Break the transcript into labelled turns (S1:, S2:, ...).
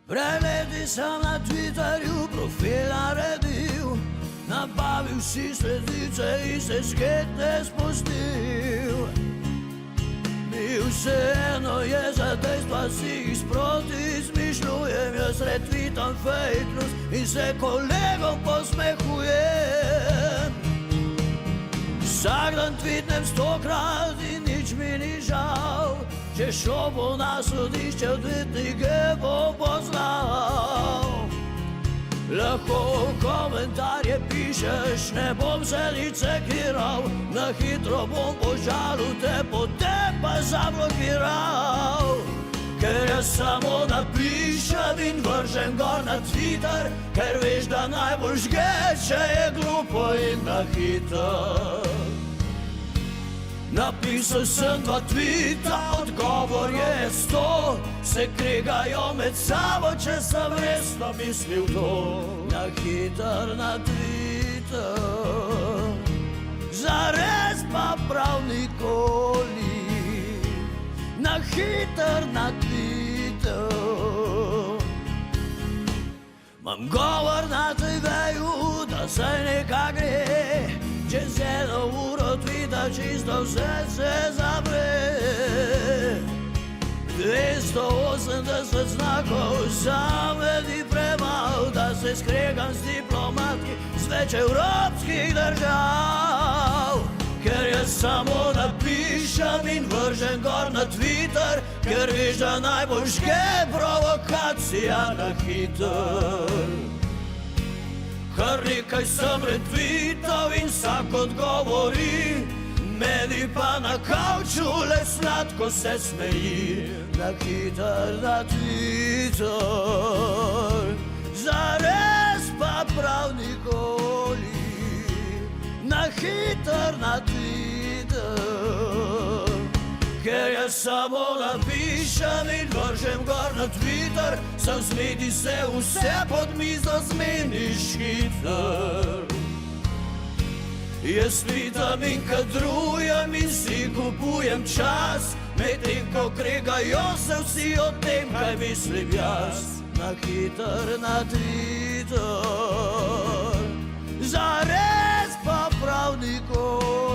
S1: Pregledi sam na Twitterju, profil naredil, nabavil si sledice in se sketne spustil. Mi vseeno je za dejstva, si jih sproti izmišljujem, jaz retweetam fake news in se kolegom posmehujem. Vsak dan tweetnem 100krat in nič mi ni žal, če šel bo na sodišče, odvetnike bo poznal. Lahko komentarje pišeš, ne bom se nič sekiral, na hitro bom požalil te, potem pa zablokiral. Ker jaz samo napišem in vržem gor na Twitter, ker veš, da najbolj žge, če je glupo in na hitro. Napisal sem 2 tvita, odgovor je 100, se kregajo med sabo, če sem resno mislil to. Na hitro na Twitter, zares pa prav nikoli. Na hitro na Twitter, imam govor na TV-ju, da se nekaj gre, čez 1 uro tvita čisto vse se zapre. 280 znakov same ni premal, da se skregam s diplomatki z več evropskih držav. Ker jaz samo napišem in vržem gor na Twitter, ker veš, da najbolj žge provokacija na hitro. Kar nekaj sem retweetal in vsak odgovori, meni pa na kavču le sladko se smeji. Na hitro na Twitter, zares pa prav nikoli. Na hitro na Twitter, ker jaz samo napišem in vržem gor na Twitter, sam smeti se vse pod mizo zmeniš hitro. Jaz tweetam in kadrujem in si kupujem čas, medtem ko kregajo se vsi o tem, kaj mislim jaz. Na hitro na Twitter, zares pa prav nikoli.